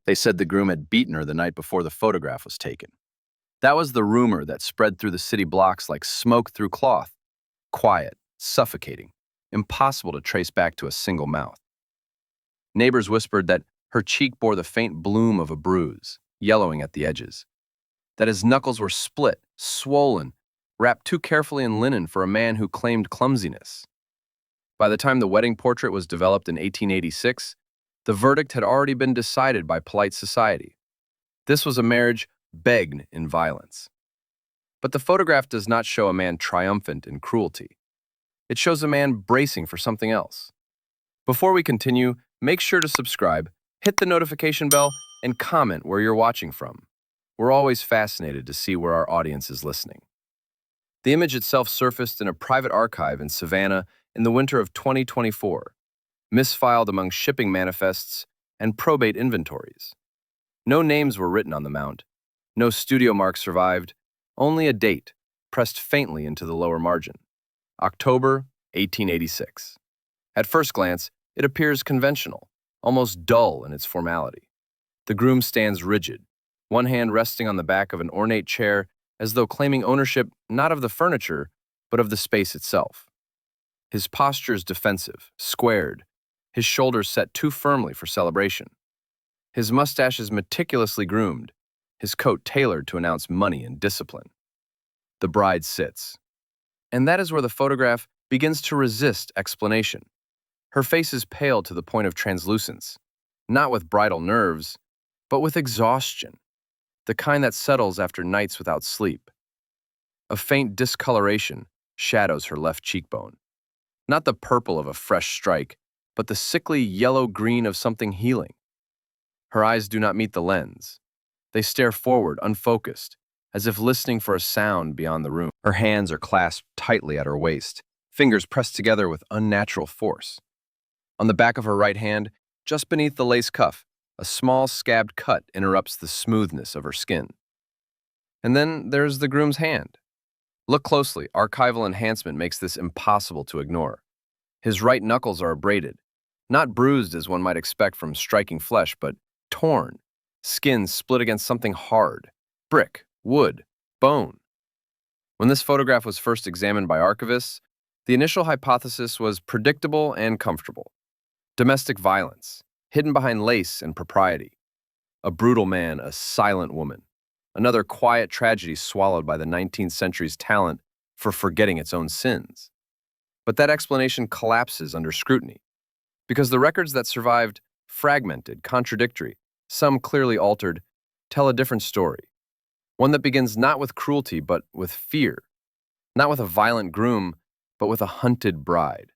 They said the groom had beaten her the night before the photograph was taken. That was the rumor that spread through the city blocks like smoke through cloth. Quiet, suffocating, impossible to trace back to a single mouth. Neighbors whispered that her cheek bore the faint bloom of a bruise, yellowing at the edges. That his knuckles were split, swollen, wrapped too carefully in linen for a man who claimed clumsiness. By the time the wedding portrait was developed in 1886, the verdict had already been decided by polite society. This was a marriage begged in violence. But the photograph does not show a man triumphant in cruelty. It shows a man bracing for something else. Before we continue, make sure to subscribe, hit the notification bell, and comment where you're watching from. We're always fascinated to see where our audience is listening. The image itself surfaced in a private archive in Savannah in the winter of 2024, misfiled among shipping manifests and probate inventories. No names were written on the mount, no studio mark survived, only a date pressed faintly into the lower margin, October 1886. At first glance, it appears conventional, almost dull in its formality. The groom stands rigid, one hand resting on the back of an ornate chair as though claiming ownership not of the furniture, but of the space itself. His posture is defensive, squared, his shoulders set too firmly for celebration. His mustache is meticulously groomed, his coat tailored to announce money and discipline. The bride sits. And that is where the photograph begins to resist explanation. Her face is pale to the point of translucence, not with bridal nerves, but with exhaustion, the kind that settles after nights without sleep. A faint discoloration shadows her left cheekbone. Not the purple of a fresh strike, but the sickly yellow-green of something healing. Her eyes do not meet the lens. They stare forward, unfocused, as if listening for a sound beyond the room. Her hands are clasped tightly at her waist, fingers pressed together with unnatural force. On the back of her right hand, just beneath the lace cuff, a small scabbed cut interrupts the smoothness of her skin. And then there's the groom's hand. Look closely, archival enhancement makes this impossible to ignore. His right knuckles are abraded, not bruised as one might expect from striking flesh, but torn, skin split against something hard, brick, wood, bone. When this photograph was first examined by archivists, the initial hypothesis was predictable and comfortable. Domestic violence, hidden behind lace and propriety. A brutal man, a silent woman. Another quiet tragedy swallowed by the 19th century's talent for forgetting its own sins. But that explanation collapses under scrutiny, because the records that survived, fragmented, contradictory, some clearly altered, tell a different story. One that begins not with cruelty, but with fear. Not with a violent groom, but with a hunted bride.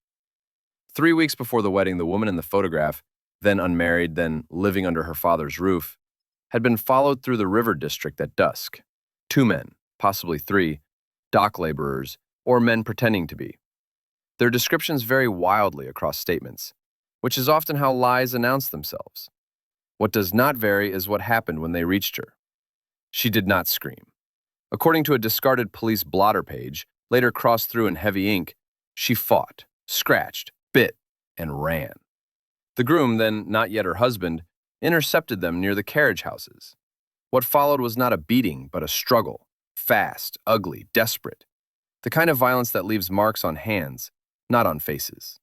3 weeks before the wedding, the woman in the photograph, then unmarried, then living under her father's roof, had been followed through the river district at dusk. 2 men, possibly 3, dock laborers, or men pretending to be. Their descriptions vary wildly across statements, which is often how lies announce themselves. What does not vary is what happened when they reached her. She did not scream. According to a discarded police blotter page, later crossed through in heavy ink, she fought, scratched, bit, and ran. The groom, then not yet her husband, intercepted them near the carriage houses. What followed was not a beating, but a struggle, fast, ugly, desperate. The kind of violence that leaves marks on hands, not on faces.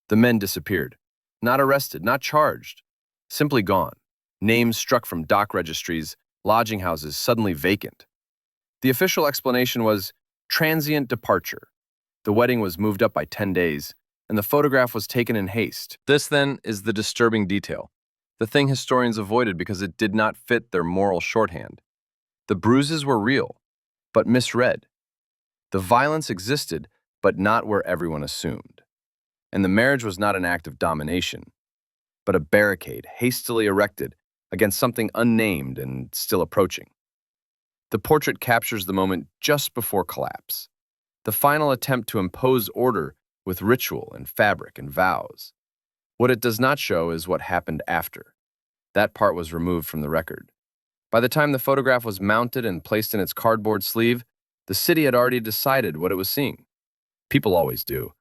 The men disappeared, not arrested, not charged, simply gone. Names struck from dock registries, lodging houses suddenly vacant. The official explanation was transient departure. The wedding was moved up by 10 days, and the photograph was taken in haste. This, then, is the disturbing detail, the thing historians avoided because it did not fit their moral shorthand. The bruises were real, but misread. The violence existed, but not where everyone assumed. And the marriage was not an act of domination, but a barricade hastily erected against something unnamed and still approaching. The portrait captures the moment just before collapse, the final attempt to impose order with ritual and fabric and vows. What it does not show is what happened after. That part was removed from the record. By the time the photograph was mounted and placed in its cardboard sleeve, the city had already decided what it was seeing. People always do.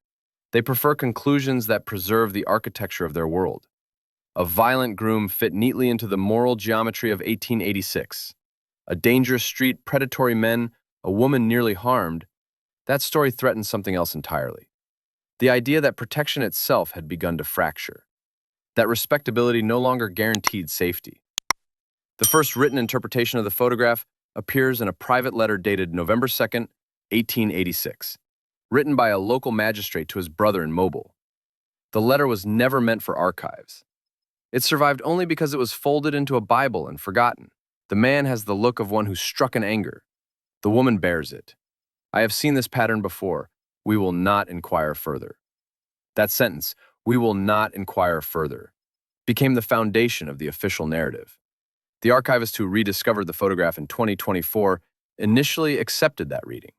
They prefer conclusions that preserve the architecture of their world. A violent groom fit neatly into the moral geometry of 1886. A dangerous street, predatory men, a woman nearly harmed. That story threatened something else entirely. The idea that protection itself had begun to fracture. That respectability no longer guaranteed safety. The first written interpretation of the photograph appears in a private letter dated November 2nd, 1886, written by a local magistrate to his brother in Mobile. The letter was never meant for archives. It survived only because it was folded into a Bible and forgotten. The man has the look of one who struck in anger. The woman bears it. I have seen this pattern before. We will not inquire further. That sentence, "we will not inquire further," became the foundation of the official narrative. The archivist who rediscovered the photograph in 2024 initially accepted that reading.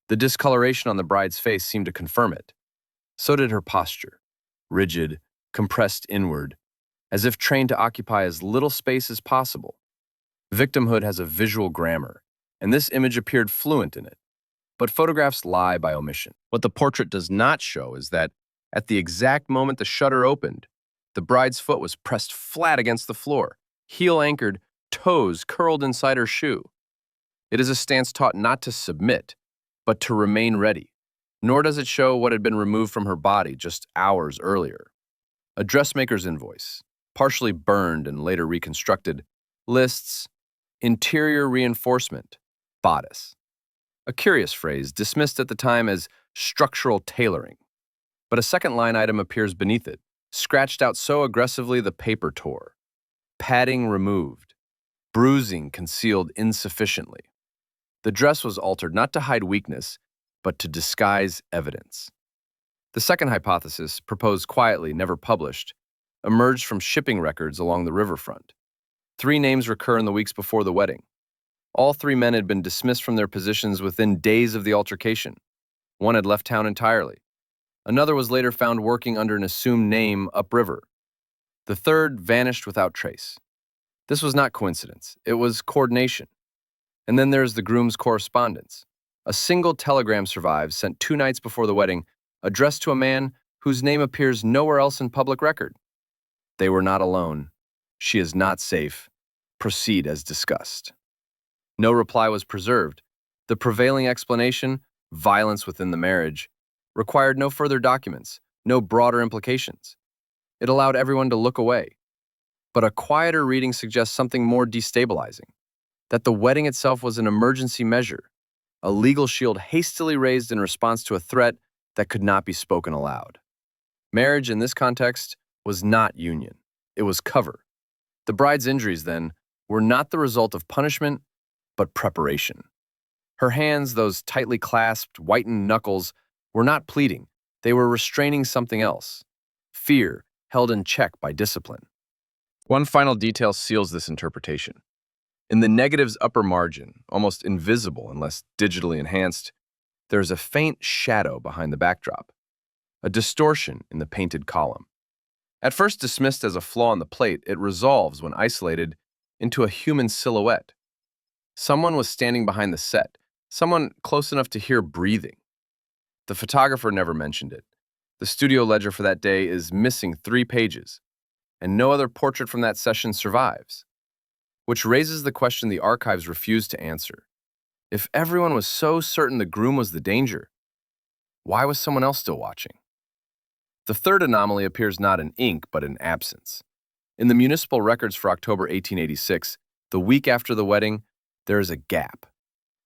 The discoloration on the bride's face seemed to confirm it. So did her posture, rigid, compressed inward, as if trained to occupy as little space as possible. Victimhood has a visual grammar, and this image appeared fluent in it. But photographs lie by omission. What the portrait does not show is that, at the exact moment the shutter opened, the bride's foot was pressed flat against the floor, heel anchored, toes curled inside her shoe. It is a stance taught not to submit, but to remain ready, nor does it show what had been removed from her body just hours earlier. A dressmaker's invoice, partially burned and later reconstructed, lists interior reinforcement, bodice. A curious phrase dismissed at the time as structural tailoring. But a second line item appears beneath it, scratched out so aggressively the paper tore. Padding removed, bruising concealed insufficiently. The dress was altered not to hide weakness, but to disguise evidence. The second hypothesis, proposed quietly, never published, emerged from shipping records along the riverfront. 3 names recur in the weeks before the wedding. All 3 men had been dismissed from their positions within days of the altercation. One had left town entirely. Another was later found working under an assumed name upriver. The third vanished without trace. This was not coincidence. It was coordination. And then there's the groom's correspondence. A single telegram survives, sent 2 nights before the wedding, addressed to a man whose name appears nowhere else in public record. They were not alone. She is not safe. Proceed as discussed. No reply was preserved. The prevailing explanation, violence within the marriage, required no further documents, no broader implications. It allowed everyone to look away. But a quieter reading suggests something more destabilizing, that the wedding itself was an emergency measure, a legal shield hastily raised in response to a threat that could not be spoken aloud. Marriage in this context was not union. It was cover. The bride's injuries, then, were not the result of punishment, but preparation. Her hands, those tightly clasped, whitened knuckles, were not pleading. They were restraining something else. Fear, held in check by discipline. One final detail seals this interpretation. In the negative's upper margin, almost invisible unless digitally enhanced, there is a faint shadow behind the backdrop, a distortion in the painted column. At first dismissed as a flaw in the plate, it resolves when isolated into a human silhouette. Someone was standing behind the set, someone close enough to hear breathing. The photographer never mentioned it. The studio ledger for that day is missing 3 pages, and no other portrait from that session survives. Which raises the question the archives refuse to answer. If everyone was so certain the groom was the danger, why was someone else still watching? The third anomaly appears not in ink, but in absence. In the municipal records for October 1886, the week after the wedding, there is a gap.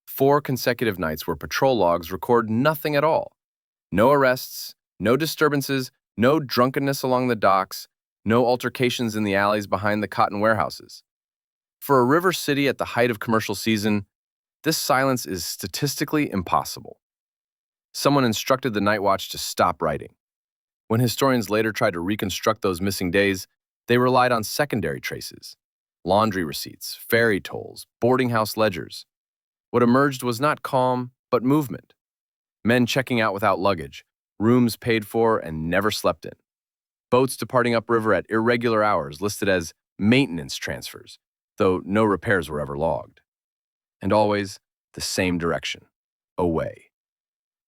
4 consecutive nights where patrol logs record nothing at all. No arrests, no disturbances, no drunkenness along the docks, no altercations in the alleys behind the cotton warehouses. For a river city at the height of commercial season, this silence is statistically impossible. Someone instructed the night watch to stop writing. When historians later tried to reconstruct those missing days, they relied on secondary traces, laundry receipts, ferry tolls, boarding house ledgers. What emerged was not calm, but movement. Men checking out without luggage, rooms paid for and never slept in. Boats departing upriver at irregular hours listed as maintenance transfers, though no repairs were ever logged. And always the same direction, away.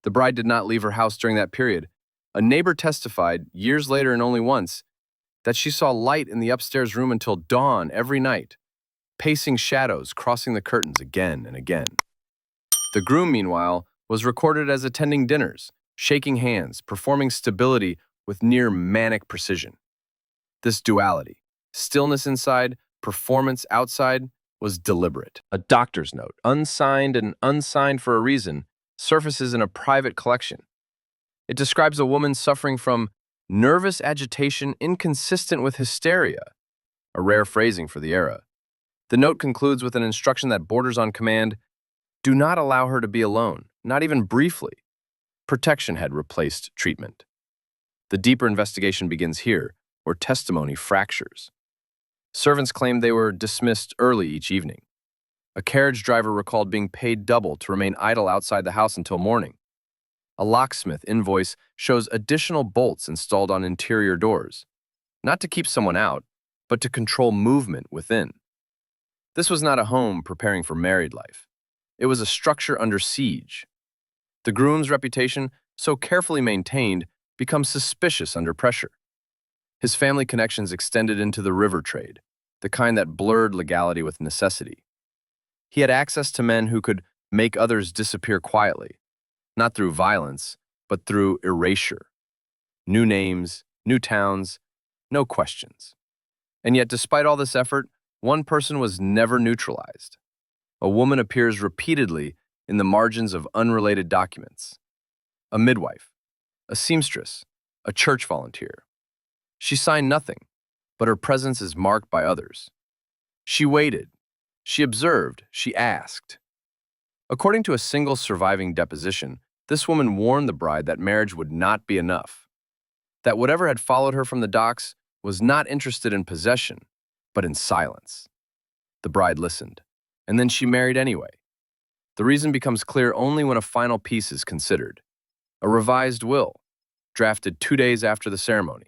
The bride did not leave her house during that period. A neighbor testified, years later and only once, that she saw light in the upstairs room until dawn every night, pacing shadows, crossing the curtains again and again. The groom, meanwhile, was recorded as attending dinners, shaking hands, performing stability with near manic precision. This duality, stillness inside, performance outside, was deliberate. A doctor's note, unsigned and unsigned for a reason, surfaces in a private collection. It describes a woman suffering from nervous agitation inconsistent with hysteria, a rare phrasing for the era. The note concludes with an instruction that borders on command: do not allow her to be alone, not even briefly. Protection had replaced treatment. The deeper investigation begins here, where testimony fractures. Servants claimed they were dismissed early each evening. A carriage driver recalled being paid double to remain idle outside the house until morning. A locksmith invoice shows additional bolts installed on interior doors, not to keep someone out, but to control movement within. This was not a home preparing for married life. It was a structure under siege. The groom's reputation, so carefully maintained, becomes suspicious under pressure. His family connections extended into the river trade, the kind that blurred legality with necessity. He had access to men who could make others disappear quietly, not through violence, but through erasure. New names, new towns, no questions. And yet, despite all this effort, one person was never neutralized. A woman appears repeatedly in the margins of unrelated documents. A midwife, a seamstress, a church volunteer. She signed nothing, but her presence is marked by others. She waited, she observed, she asked. According to a single surviving deposition, this woman warned the bride that marriage would not be enough, that whatever had followed her from the docks was not interested in possession, but in silence. The bride listened, and then she married anyway. The reason becomes clear only when a final piece is considered: a revised will, drafted 2 days after the ceremony.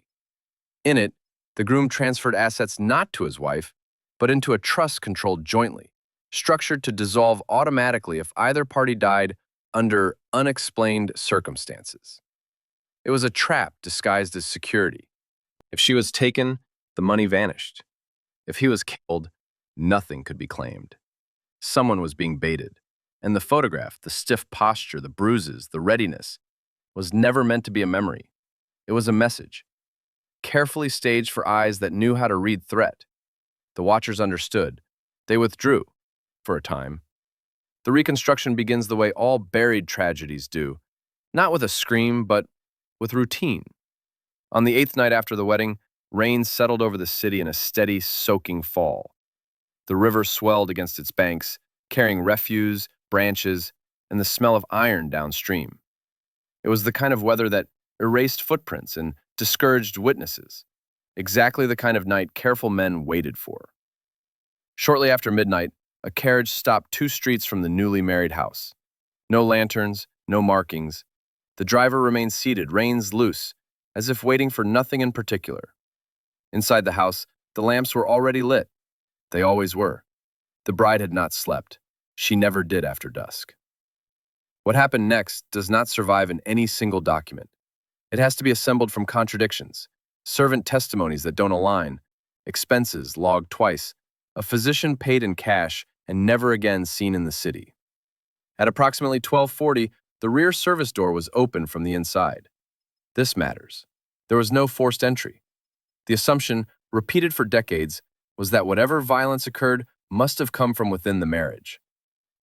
In it, the groom transferred assets not to his wife, but into a trust controlled jointly, structured to dissolve automatically if either party died under unexplained circumstances. It was a trap disguised as security. If she was taken, the money vanished. If he was killed, nothing could be claimed. Someone was being baited, and the photograph, the stiff posture, the bruises, the readiness, was never meant to be a memory. It was a message, carefully staged for eyes that knew how to read threat. The watchers understood. They withdrew, for a time. The reconstruction begins the way all buried tragedies do, not with a scream, but with routine. On the 8th night after the wedding, rain settled over the city in a steady, soaking fall. The river swelled against its banks, carrying refuse, branches, and the smell of iron downstream. It was the kind of weather that erased footprints and discouraged witnesses, exactly the kind of night careful men waited for. Shortly after midnight, a carriage stopped 2 streets from the newly married house. No lanterns, no markings. The driver remained seated, reins loose, as if waiting for nothing in particular. Inside the house, the lamps were already lit. They always were. The bride had not slept. She never did after dusk. What happened next does not survive in any single document. It has to be assembled from contradictions, servant testimonies that don't align, expenses logged twice, a physician paid in cash and never again seen in the city. At approximately 12:40, the rear service door was open from the inside. This matters. There was no forced entry. The assumption, repeated for decades, was that whatever violence occurred must have come from within the marriage.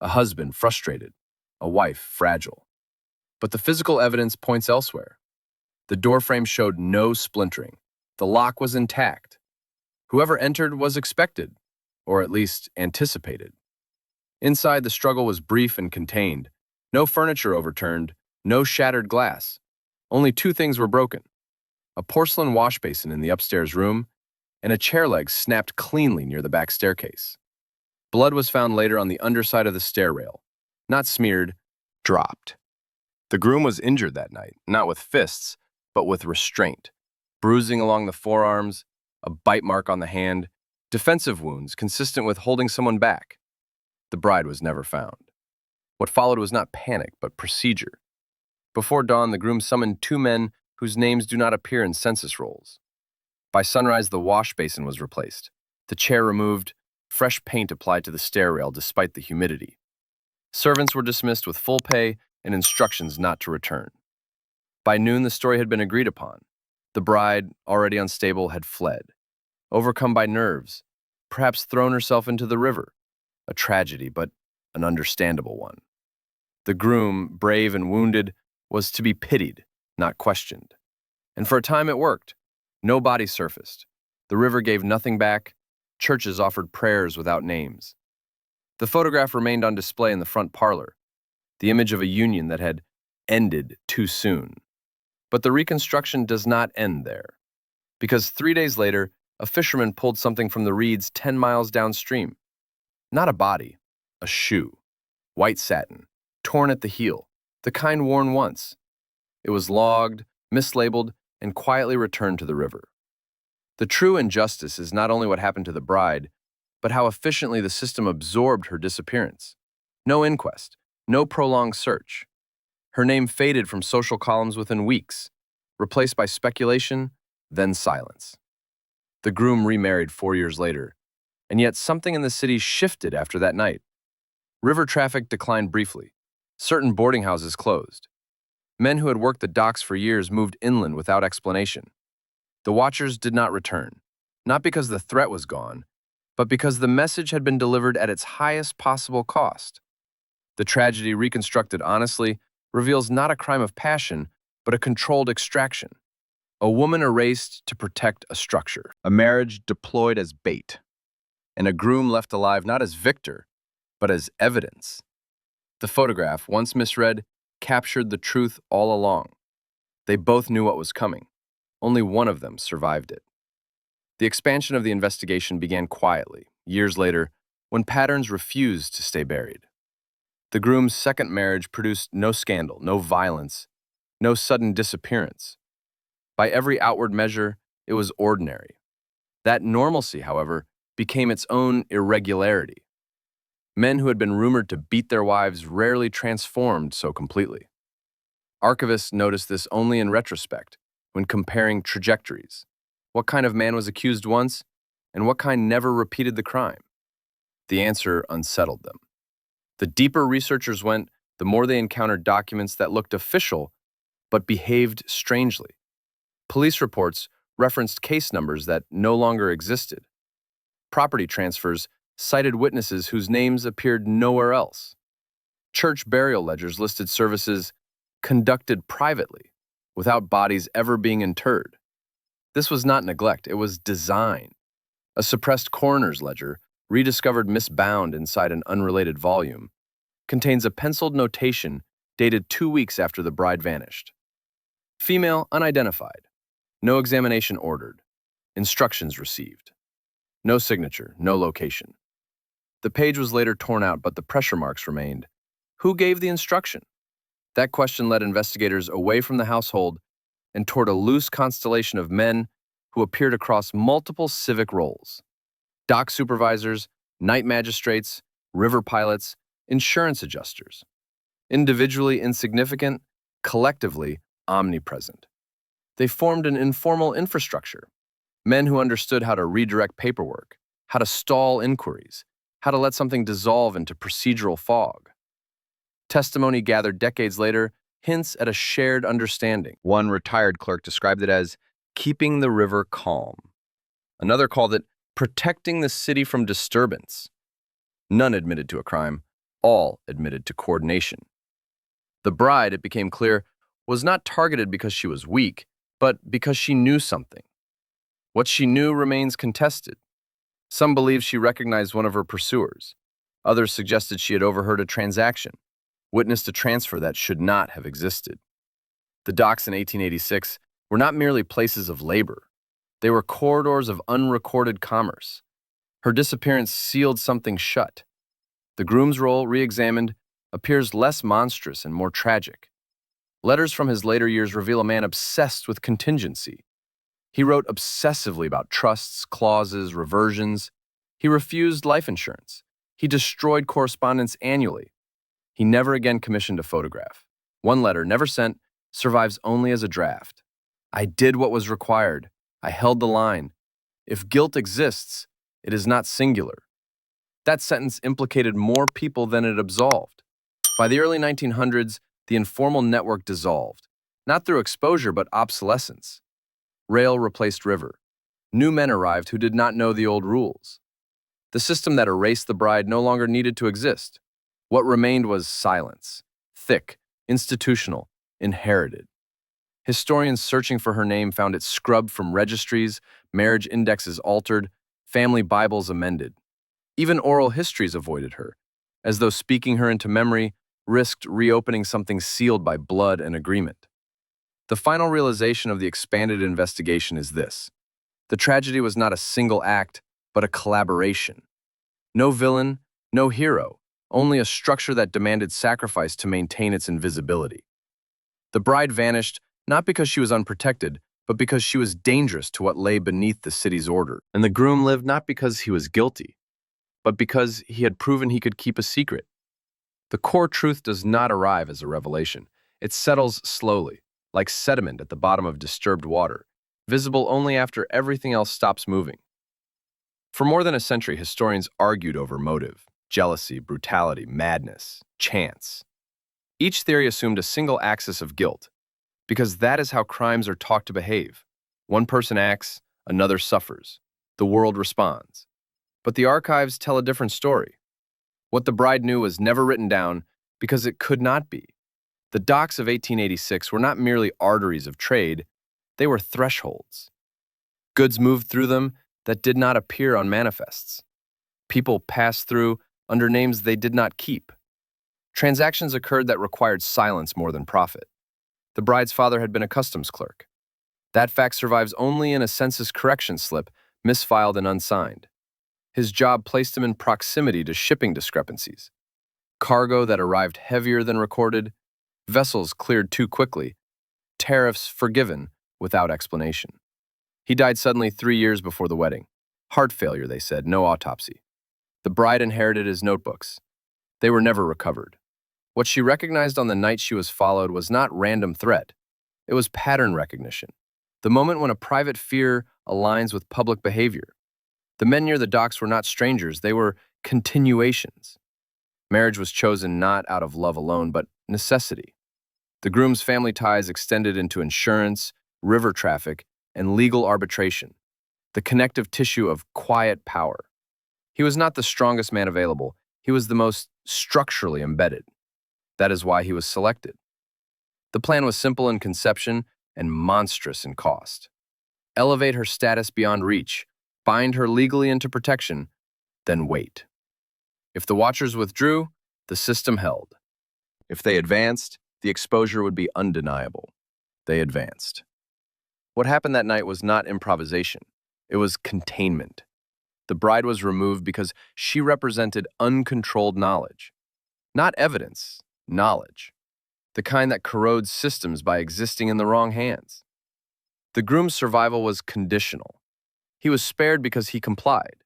A husband frustrated, a wife fragile. But the physical evidence points elsewhere. The doorframe showed no splintering. The lock was intact. Whoever entered was expected, or at least anticipated. Inside, the struggle was brief and contained. No furniture overturned, no shattered glass. Only 2 things were broken: a porcelain wash basin in the upstairs room, and a chair leg snapped cleanly near the back staircase. Blood was found later on the underside of the stair rail, not smeared, dropped. The groom was injured that night, not with fists, but with restraint, bruising along the forearms, a bite mark on the hand, defensive wounds consistent with holding someone back. The bride was never found. What followed was not panic, but procedure. Before dawn, the groom summoned 2 men whose names do not appear in census rolls. By sunrise, the wash basin was replaced, the chair removed, fresh paint applied to the stair rail despite the humidity. Servants were dismissed with full pay and instructions not to return. By noon, the story had been agreed upon. The bride, already unstable, had fled. Overcome by nerves, perhaps thrown herself into the river. A tragedy, but an understandable one. The groom, brave and wounded, was to be pitied, not questioned. And for a time it worked. No body surfaced. The river gave nothing back. Churches offered prayers without names. The photograph remained on display in the front parlor, the image of a union that had ended too soon. But the reconstruction does not end there, because 3 days later, a fisherman pulled something from the reeds 10 miles downstream. Not a body, a shoe, white satin, torn at the heel, the kind worn once. It was logged, mislabeled, and quietly returned to the river. The true injustice is not only what happened to the bride, but how efficiently the system absorbed her disappearance. No inquest, no prolonged search. Her name faded from social columns within weeks, replaced by speculation, then silence. The groom remarried 4 years later, and yet something in the city shifted after that night. River traffic declined briefly. Certain boarding houses closed. Men who had worked the docks for years moved inland without explanation. The watchers did not return, not because the threat was gone, but because the message had been delivered at its highest possible cost. The tragedy, reconstructed honestly, reveals not a crime of passion, but a controlled extraction. A woman erased to protect a structure. A marriage deployed as bait. And a groom left alive not as victor, but as evidence. The photograph, once misread, captured the truth all along. They both knew what was coming. Only one of them survived it. The expansion of the investigation began quietly, years later, when patterns refused to stay buried. The groom's second marriage produced no scandal, no violence, no sudden disappearance. By every outward measure, it was ordinary. That normalcy, however, became its own irregularity. Men who had been rumored to beat their wives rarely transformed so completely. Archivists noticed this only in retrospect, when comparing trajectories. What kind of man was accused once, and what kind never repeated the crime? The answer unsettled them. The deeper researchers went, the more they encountered documents that looked official, but behaved strangely. Police reports referenced case numbers that no longer existed. Property transfers cited witnesses whose names appeared nowhere else. Church burial ledgers listed services conducted privately, without bodies ever being interred. This was not neglect, it was design. A suppressed coroner's ledger, rediscovered misbound inside an unrelated volume, contains a penciled notation dated 2 weeks after the bride vanished. Female unidentified. No examination ordered. Instructions received. No signature, no location. The page was later torn out, but the pressure marks remained. Who gave the instruction? That question led investigators away from the household and toward a loose constellation of men who appeared across multiple civic roles. Dock supervisors, night magistrates, river pilots, insurance adjusters. Individually insignificant, collectively omnipresent. They formed an informal infrastructure. Men who understood how to redirect paperwork, how to stall inquiries, how to let something dissolve into procedural fog. Testimony gathered decades later hints at a shared understanding. One retired clerk described it as keeping the river calm. Another called it protecting the city from disturbance. None admitted to a crime, all admitted to coordination. The bride, it became clear, was not targeted because she was weak, but because she knew something. What she knew remains contested. Some believe she recognized one of her pursuers. Others suggested she had overheard a transaction, witnessed a transfer that should not have existed. The docks in 1886 were not merely places of labor. They were corridors of unrecorded commerce. Her disappearance sealed something shut. The groom's role, re-examined, appears less monstrous and more tragic. Letters from his later years reveal a man obsessed with contingency. He wrote obsessively about trusts, clauses, reversions. He refused life insurance. He destroyed correspondence annually. He never again commissioned a photograph. One letter, never sent, survives only as a draft. I did what was required. I held the line. If guilt exists, it is not singular. That sentence implicated more people than it absolved. By the early 1900s, the informal network dissolved, not through exposure but obsolescence. Rail replaced river. New men arrived who did not know the old rules. The system that erased the bride no longer needed to exist. What remained was silence, thick, institutional, inherited. Historians searching for her name found it scrubbed from registries, marriage indexes altered, family Bibles amended. Even oral histories avoided her, as though speaking her into memory risked reopening something sealed by blood and agreement. The final realization of the expanded investigation is this. The tragedy was not a single act, but a collaboration. No villain, no hero, only a structure that demanded sacrifice to maintain its invisibility. The bride vanished not because she was unprotected, but because she was dangerous to what lay beneath the city's order. And the groom lived not because he was guilty, but because he had proven he could keep a secret. The core truth does not arrive as a revelation. It settles slowly, like sediment at the bottom of disturbed water, visible only after everything else stops moving. For more than a century, historians argued over motive, jealousy, brutality, madness, chance. Each theory assumed a single axis of guilt, because that is how crimes are taught to behave. One person acts, another suffers. The world responds. But the archives tell a different story. What the bride knew was never written down because it could not be. The docks of 1886 were not merely arteries of trade, they were thresholds. Goods moved through them that did not appear on manifests. People passed through under names they did not keep. Transactions occurred that required silence more than profit. The bride's father had been a customs clerk. That fact survives only in a census correction slip, misfiled and unsigned. His job placed him in proximity to shipping discrepancies. Cargo that arrived heavier than recorded, vessels cleared too quickly, tariffs forgiven without explanation. He died suddenly 3 years before the wedding. Heart failure, they said, no autopsy. The bride inherited his notebooks. They were never recovered. What she recognized on the night she was followed was not random threat. It was pattern recognition, the moment when a private fear aligns with public behavior. The men near the docks were not strangers, they were continuations. Marriage was chosen not out of love alone, but necessity. The groom's family ties extended into insurance, river traffic, and legal arbitration, the connective tissue of quiet power. He was not the strongest man available, he was the most structurally embedded. That is why he was selected. The plan was simple in conception and monstrous in cost. Elevate her status beyond reach, bind her legally into protection, then wait. If the watchers withdrew, the system held. If they advanced, the exposure would be undeniable. They advanced. What happened that night was not improvisation. It was containment. The bride was removed because she represented uncontrolled knowledge. Not evidence, knowledge. The kind that corrodes systems by existing in the wrong hands. The groom's survival was conditional. He was spared because he complied.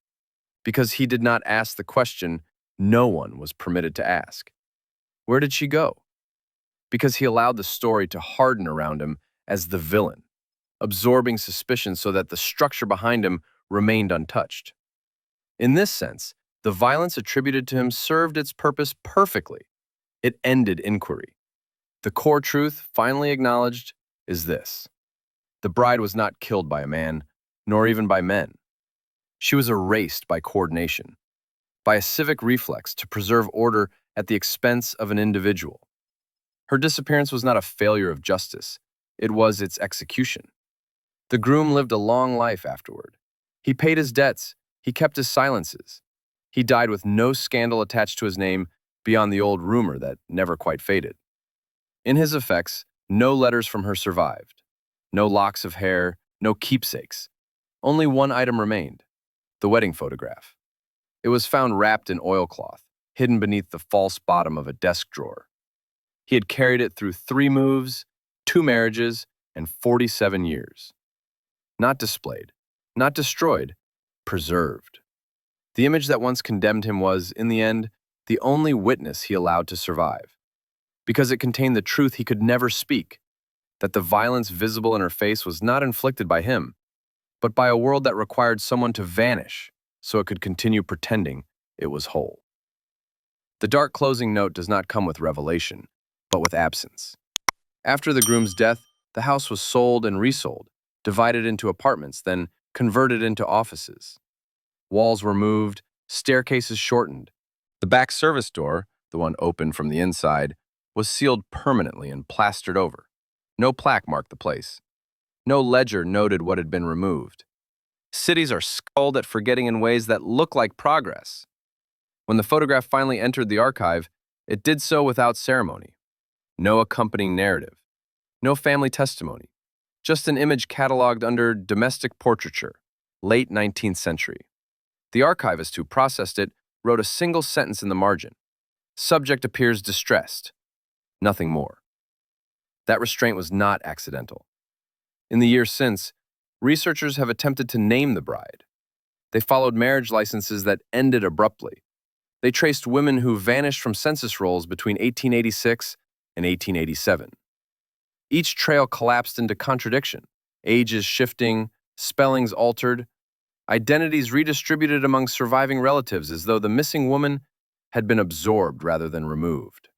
Because he did not ask the question no one was permitted to ask. Where did she go? Because he allowed the story to harden around him as the villain, absorbing suspicion so that the structure behind him remained untouched. In this sense, the violence attributed to him served its purpose perfectly. It ended inquiry. The core truth, finally acknowledged, is this. The bride was not killed by a man, nor even by men. She was erased by coordination, by a civic reflex to preserve order at the expense of an individual. Her disappearance was not a failure of justice, it was its execution. The groom lived a long life afterward. He paid his debts, he kept his silences. He died with no scandal attached to his name beyond the old rumor that never quite faded. In his effects, no letters from her survived. No locks of hair, no keepsakes. Only one item remained, the wedding photograph. It was found wrapped in oilcloth, hidden beneath the false bottom of a desk drawer. He had carried it through 3 moves, 2 marriages, and 47 years. Not displayed, not destroyed, preserved. The image that once condemned him was, in the end, the only witness he allowed to survive, because it contained the truth he could never speak, that the violence visible in her face was not inflicted by him, but by a world that required someone to vanish so it could continue pretending it was whole. The dark closing note does not come with revelation, but with absence. After the groom's death, the house was sold and resold, divided into apartments, then converted into offices. Walls were moved, staircases shortened. The back service door, the one open from the inside, was sealed permanently and plastered over. No plaque marked the place. No ledger noted what had been removed. Cities are sculled at forgetting in ways that look like progress. When the photograph finally entered the archive, it did so without ceremony. No accompanying narrative. No family testimony. Just an image cataloged under domestic portraiture, late 19th century. The archivist who processed it wrote a single sentence in the margin. Subject appears distressed. Nothing more. That restraint was not accidental. In the years since, researchers have attempted to name the bride. They followed marriage licenses that ended abruptly. They traced women who vanished from census rolls between 1886 and 1887. Each trail collapsed into contradiction, ages shifting, spellings altered, identities redistributed among surviving relatives as though the missing woman had been absorbed rather than removed.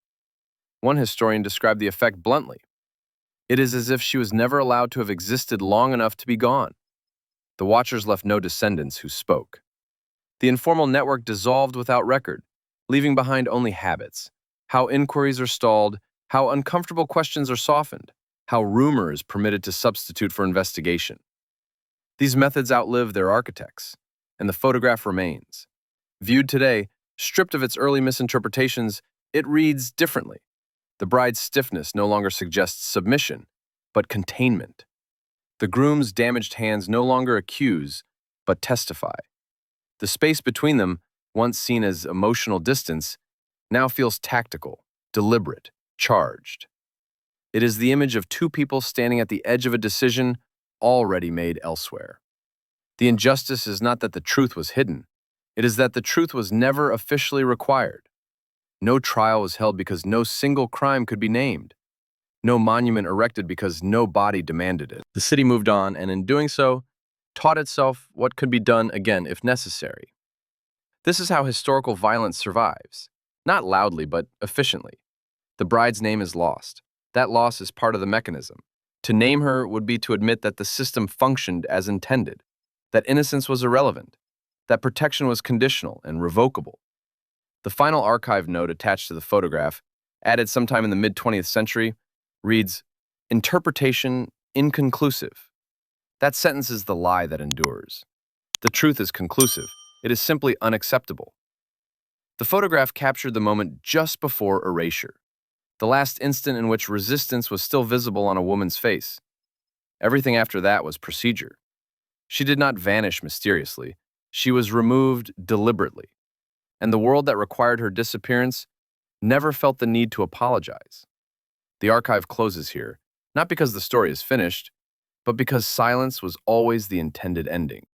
One historian described the effect bluntly. It is as if she was never allowed to have existed long enough to be gone. The watchers left no descendants who spoke. The informal network dissolved without record, leaving behind only habits, how inquiries are stalled, how uncomfortable questions are softened, how rumor is permitted to substitute for investigation. These methods outlive their architects, and the photograph remains. Viewed today, stripped of its early misinterpretations, it reads differently. The bride's stiffness no longer suggests submission, but containment. The groom's damaged hands no longer accuse, but testify. The space between them, once seen as emotional distance, now feels tactical, deliberate, charged. It is the image of two people standing at the edge of a decision already made elsewhere. The injustice is not that the truth was hidden. It is that the truth was never officially required. No trial was held because no single crime could be named. No monument erected because no body demanded it. The city moved on, and in doing so, taught itself what could be done again if necessary. This is how historical violence survives. Not loudly, but efficiently. The bride's name is lost. That loss is part of the mechanism. To name her would be to admit that the system functioned as intended, that innocence was irrelevant, that protection was conditional and revocable. The final archive note attached to the photograph, added sometime in the mid-20th century, reads, "Interpretation inconclusive." That sentence is the lie that endures. The truth is conclusive. It is simply unacceptable. The photograph captured the moment just before erasure, the last instant in which resistance was still visible on a woman's face. Everything after that was procedure. She did not vanish mysteriously. She was removed deliberately. And the world that required her disappearance never felt the need to apologize. The archive closes here, not because the story is finished, but because silence was always the intended ending.